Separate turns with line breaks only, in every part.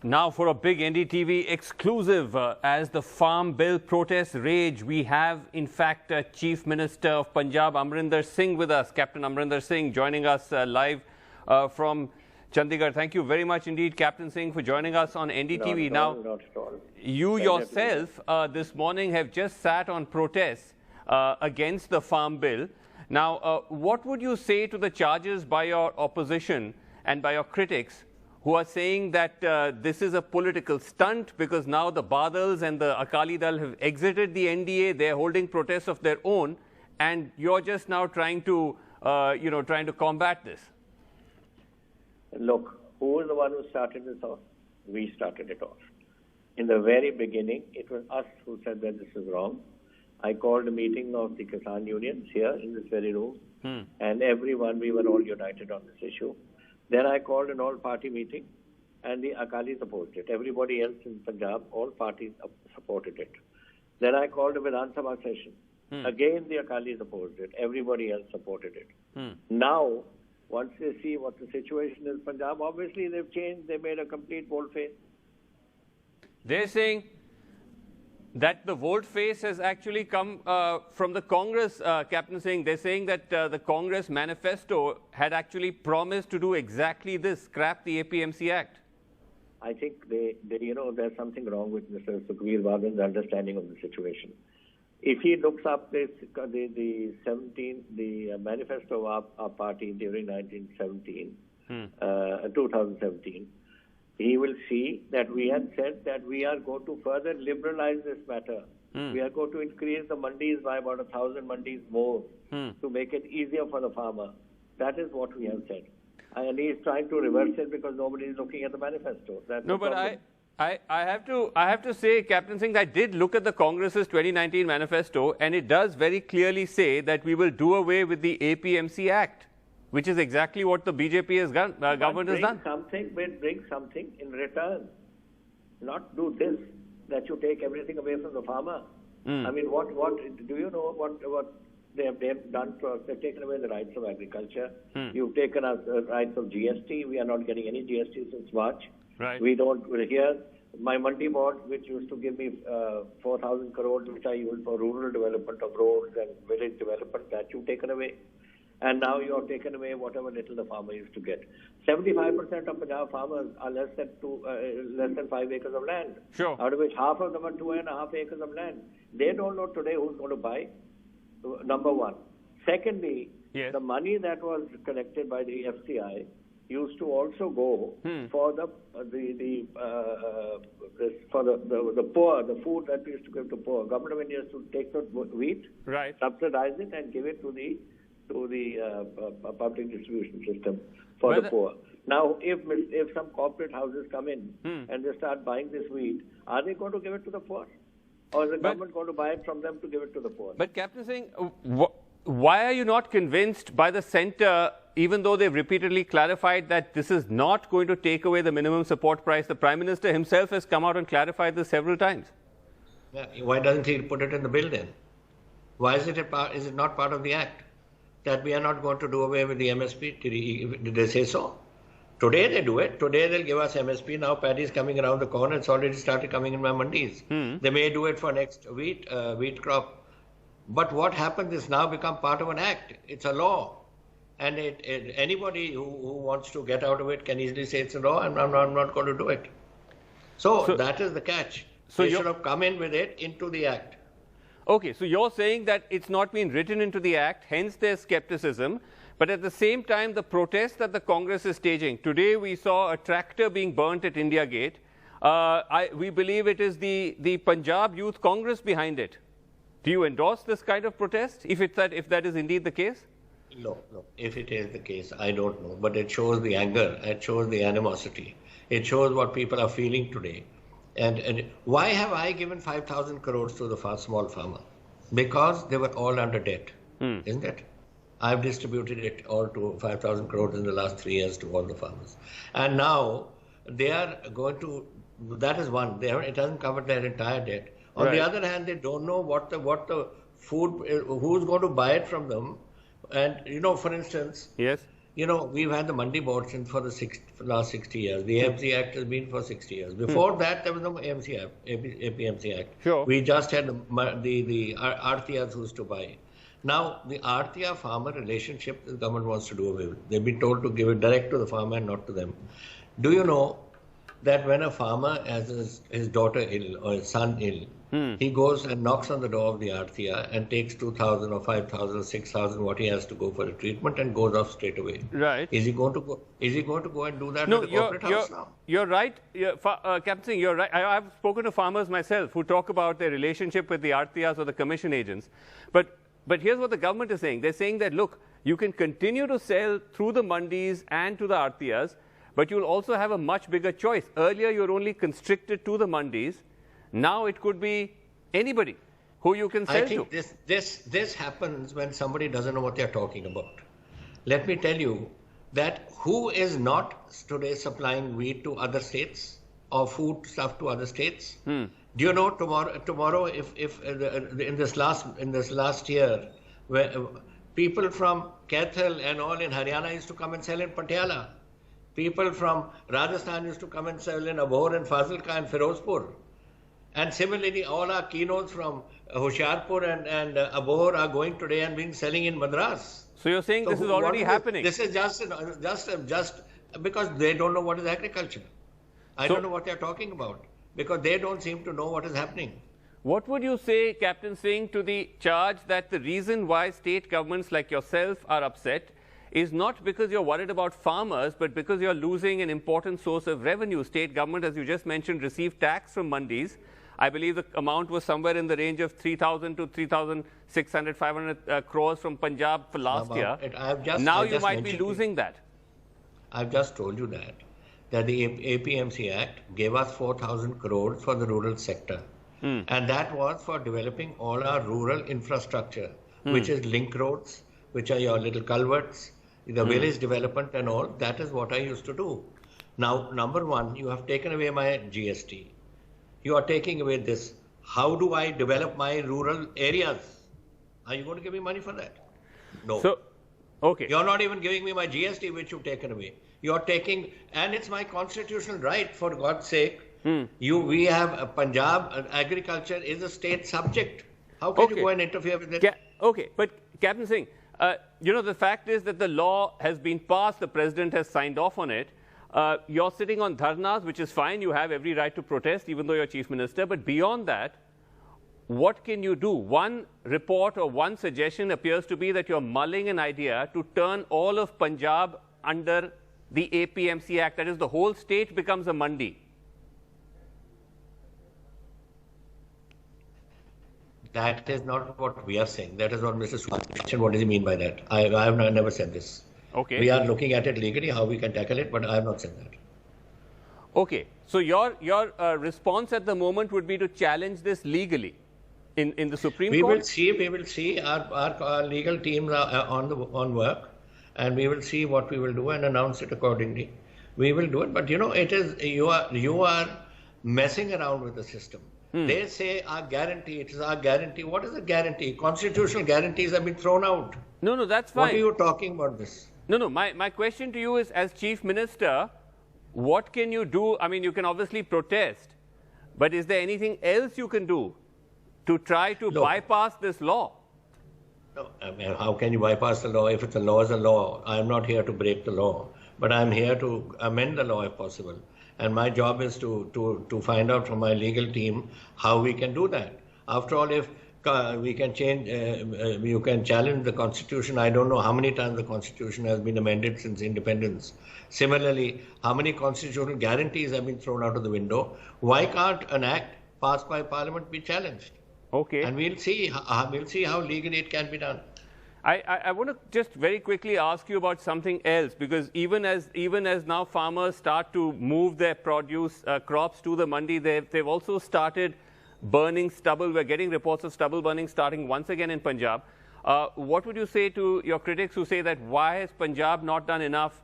Now for a big NDTV exclusive, as the Farm Bill protests rage, we have in fact Chief Minister of Punjab Amrinder Singh with us, Captain Amrinder Singh, joining us live from Chandigarh. Thank you very much indeed, Captain Singh, for joining us on NDTV.
Not at all.
You yourself this morning have just sat on protests against the Farm Bill. Now, what would you say to the charges by your opposition and by your critics who are saying that this is a political stunt because now the Badals and the Akali Dal have exited the NDA, they're holding protests of their own, and you're just now trying to, trying to combat this?
Look, who was the one who started this off? We started it off. In the very beginning, it was us who said that this is wrong. I called a meeting of the Kisan unions here in this very room, and everyone, we were all united on this issue. Then I called an all-party meeting, and the Akalis opposed it. Everybody else in Punjab, all parties supported it. Then I called a Vidhan Sabha session. Again, the Akalis opposed it. Everybody else supported it. Now, once they see what the situation is in Punjab, obviously they've changed. They made a complete volte-face.
They're saying that the volte-face has actually come from the Congress, Captain Singh. They're saying that the Congress manifesto had actually promised to do exactly this, scrap the APMC Act.
I think there's something wrong with Mr. Sukhbir Badan's understanding of the situation. If he looks up the manifesto of our party during 2017, he will see that we had said that we are going to further liberalize this matter. We are going to increase the mandis by about 1,000 mandis more to make it easier for the farmer. That is what we have said. And he is trying to reverse it because nobody is looking at the manifesto. That's
no, but I have to say, Captain Singh, I did look at the Congress's 2019 manifesto, and it does very clearly say that we will do away with the APMC Act, which is exactly what the BJP government has done.
Bring something in return. Not do this, that you take everything away from the farmer. I mean, what do you know what they have done to us? They've taken away the rights of agriculture. You've taken us the rights of GST. We are not getting any GST since March.
Right.
We don't here. My Mandi board, which used to give me 4,000 crores, which I used for rural development of roads and village development, that you've taken away. And now you have taken away whatever little the farmer used to get. 75% of Punjab farmers are less than 5 acres of land.
Sure.
Out of which half of them are 2.5 acres of land. They don't know today who's going to buy. Number one. Secondly, the money that was collected by the FCI used to also go for the poor, the food that we used to give to poor. Government of India used to take the wheat, subsidize it, and give it to the public distribution system for the poor. Now, if some corporate houses come in and they start buying this wheat, are they going to give it to the poor? Or is the government going to buy it from them to give it to the poor?
But Captain Singh, why are you not convinced by the centre, even though they've repeatedly clarified that this is not going to take away the minimum support price? The Prime Minister himself has come out and clarified this several times.
Yeah, why doesn't he put it in the bill then? Why is it not part of the Act? That we are not going to do away with the MSP. Did they say so? Today they do it. Today they'll give us MSP. Now paddy is coming around the corner. It's already started coming in my mandis. They may do it for next wheat crop. But what happens is now become part of an act. It's a law. And anybody who wants to get out of it can easily say it's a law and I'm not going to do it. So that is the catch. So they should have come in with it into the act.
Okay, so you're saying that it's not been written into the Act, hence there's skepticism. But at the same time, the protest that the Congress is staging, today we saw a tractor being burnt at India Gate. We believe it is the Punjab Youth Congress behind it. Do you endorse this kind of protest, if that is indeed the case?
No. If it is the case, I don't know. But it shows the anger. It shows the animosity. It shows what people are feeling today. And why have I given 5,000 crores to the small farmer? Because they were all under debt, isn't it? I've distributed it all to 5,000 crores in the last 3 years to all the farmers. And now they are going to, that is one, it hasn't covered their entire debt. On the other hand, they don't know what the food, who's going to buy it from them. And, for instance, you know, we've had the Mandi board since for the last 60 years. The AMC Act has been for 60 years. Before that, there was no AMC Act, APMC Act.
Sure.
We just had the Artiyas who used to buy. Now, the Artiya farmer relationship the government wants to do away with. They've been told to give it direct to the farmer and not to them. Do you know that when a farmer has his daughter ill or his son ill, he goes and knocks on the door of the Artiya and takes 2,000 or 5,000 or 6,000 what he has to go for a treatment and goes off straight away.
Right.
Is he going to go? Is he going to go and do that
No,
with the corporate house now?
you're right, Captain Singh. You're right. I've spoken to farmers myself who talk about their relationship with the Artiyas or the commission agents, but here's what the government is saying. They're saying that look, you can continue to sell through the mandis and to the Artiyas, but you'll also have a much bigger choice. Earlier, you're only constricted to the mandis. Now it could be anybody who you can sell to.
I think this happens when somebody doesn't know what they're talking about. Let me tell you that who is not today supplying wheat to other states or food stuff to other states? Do you know tomorrow if in this last year, where people from Kaithal and all in Haryana used to come and sell in Patiala. People from Rajasthan used to come and sell in Abhor and Fazilka and Firozpur. And similarly, all our keynotes from Hoshiarpur and Abhor are going today and being selling in Madras.
So you're saying this is already happening?
This is just because they don't know what is agriculture. I don't know what they're talking about because they don't seem to know what is happening.
What would you say, Captain Singh, to the charge that the reason why state governments like yourself are upset is not because you're worried about farmers, but because you're losing an important source of revenue? State government, as you just mentioned, received tax from mandis. I believe the amount was somewhere in the range of 3,000 to 3,600, 500 crores from Punjab for last year. Now you might be losing that.
I've just told you that the APMC Act gave us 4,000 crores for the rural sector. And that was for developing all our rural infrastructure, which is link roads, which are your little culverts, the village development and all. That is what I used to do. Now, number one, you have taken away my GST. You are taking away this. How do I develop my rural areas? Are you going to give me money for that? No.
So, okay.
You're not even giving me my GST, which you've taken away. You're taking, and it's my constitutional right, for God's sake. We have Punjab, agriculture is a state subject. How can you go and interfere with it?
Okay, but Captain Singh, you know, the fact is that the law has been passed, the president has signed off on it. You're sitting on dharnas, which is fine. You have every right to protest, even though you're chief minister. But beyond that, what can you do? One report or one suggestion appears to be that you're mulling an idea to turn all of Punjab under the APMC Act. That is, the whole state becomes a mandi.
That is not what we are saying. That is what Mr. Suman mentioned. What does he mean by that? I have never said this.
Okay.
We are looking at it legally, how we can tackle it, but I have not said that.
Okay. So your response at the moment would be to challenge this legally in the Supreme Court?
We will see. Our legal teams are on work, and we will see what we will do and announce it accordingly. We will do it, but you know, it is you are messing around with the system. They say our guarantee, it is our guarantee. What is a guarantee? Constitutional guarantees have been thrown out.
No, that's fine.
What are you talking about this?
No, my question to you is, as Chief Minister, what can you do? I mean, you can obviously protest, but is there anything else you can do to try to bypass this law?
No, I mean, how can you bypass the law? If it's a law, is a law. I'm not here to break the law, but I'm here to amend the law if possible. And my job is to find out from my legal team how we can do that. After all, if we can change, you can challenge the Constitution. I don't know how many times the Constitution has been amended since independence. Similarly, how many constitutional guarantees have been thrown out of the window? Why can't an act passed by Parliament be challenged?
Okay.
And we'll see how legally it can be done.
I want to just very quickly ask you about something else, because even as now farmers start to move their produce crops to the mandi, they've also started burning stubble. We're getting reports of stubble burning starting once again in Punjab. What would you say to your critics who say that why has Punjab not done enough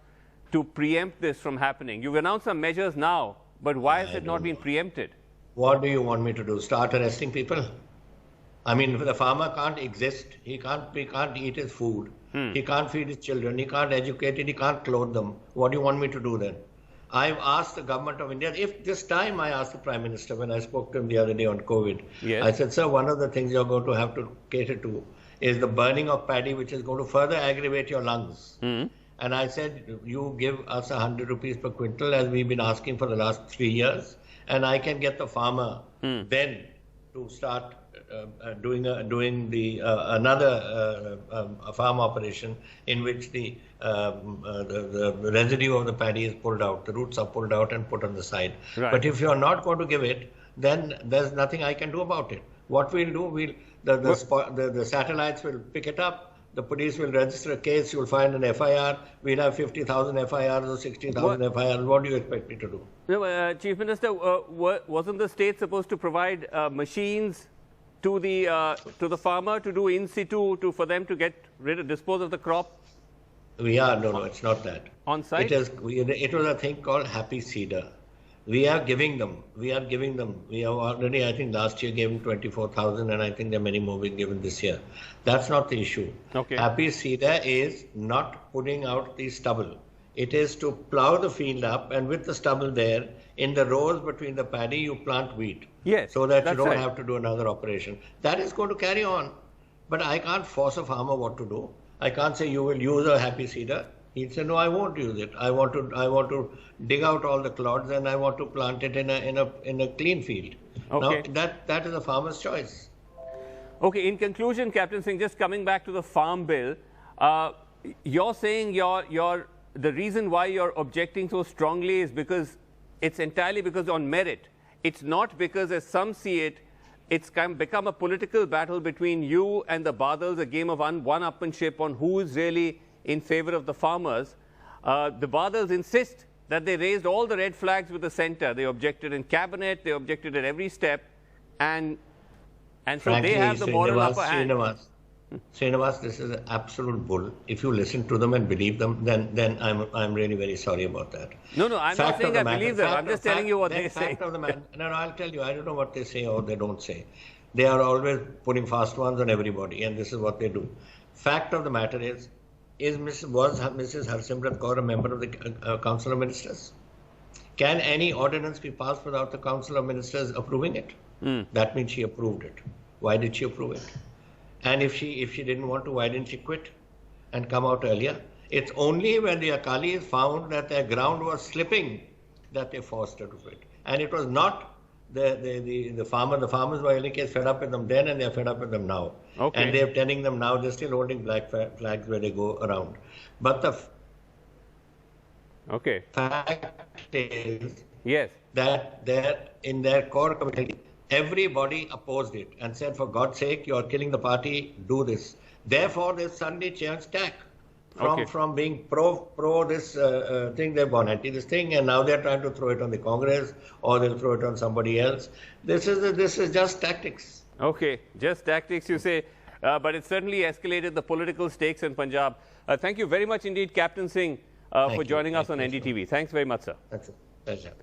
to preempt this from happening? You've announced some measures now, but why has it not been preempted?
What do you want me to do? Start arresting people? I mean, the farmer can't exist. He can't eat his food. He can't feed his children. He can't educate it. He can't clothe them. What do you want me to do then? I've asked the government of India, if this time I asked the Prime Minister when I spoke to him the other day on COVID,
yes.
I said, sir, one of the things you're going to have to cater to is the burning of paddy, which is going to further aggravate your lungs. And I said, you give us 100 rupees per quintal as we've been asking for the last 3 years, and I can get the farmer then to start doing another farm operation in which the residue of the paddy is pulled out, the roots are pulled out and put on the side.
Right.
But if you are not going to give it, then there's nothing I can do about it. What we'll do, the satellites will pick it up. The police will register a case. You'll find an FIR. We'll have 50,000 FIRs or 60,000 FIRs. What do you expect me to do?
No, Chief Minister, wasn't the state supposed to provide machines to the farmer to do in situ for them to dispose of the crop?
No, it's not that.
On site?
It was a thing called Happy Seeder. We are giving them. We have already, I think last year gave them 24,000, and I think there are many more being given this year. That's not the issue.
Okay.
Happy Seeder is not putting out the stubble. It is to plow the field up, and with the stubble there, in the rows between the paddy, you plant wheat.
Yes.
So that you don't have to do another operation. That is going to carry on. But I can't force a farmer what to do. I can't say you will use a Happy Seeder. He'd say, no, I won't use it. I want to dig out all the clods and I want to plant it in a clean field.
Okay.
Now that is a farmer's choice.
Okay. In conclusion, Captain Singh, just coming back to the Farm Bill, you're saying the reason why you're objecting so strongly is because it's entirely because on merit. It's not because, as some see it, it's become a political battle between you and the Badals, a game of one-upmanship on who is really in favor of the farmers. The Badals insist that they raised all the red flags with the centre. They objected in cabinet, they objected at every step, and
Frankly,
so they have the moral upper hand.
Srinivas, this is an absolute bull. If you listen to them and believe them, then I'm really very sorry about that.
No, I'm not saying I believe them. I'm just telling you what they say.
No, I'll tell you. I don't know what they say or they don't say. They are always putting fast ones on everybody, and this is what they do. Fact of the matter was Mrs. Harsimrat Kaur a member of the Council of Ministers? Can any ordinance be passed without the Council of Ministers approving it? That means she approved it. Why did she approve it? And if she didn't want to, why didn't she quit and come out earlier? It's only when the Akalis found that their ground was slipping that they forced her to quit. And it was not the farmer. The farmers were in any case fed up with them then, and they're fed up with them now.
Okay.
And they're telling them now they're still holding black flags where they go around. But the fact is that in their core committee, everybody opposed it and said, for God's sake, you're killing the party, do this. Therefore, they suddenly changed tack. From being pro this thing, they've gone anti this thing, and now they're trying to throw it on the Congress, or they'll throw it on somebody else. This is just tactics.
Okay, just tactics, you say, but it certainly escalated the political stakes in Punjab. Thank you very much indeed, Captain Singh, for joining us on NDTV. Thanks very much, sir.
That's a pleasure.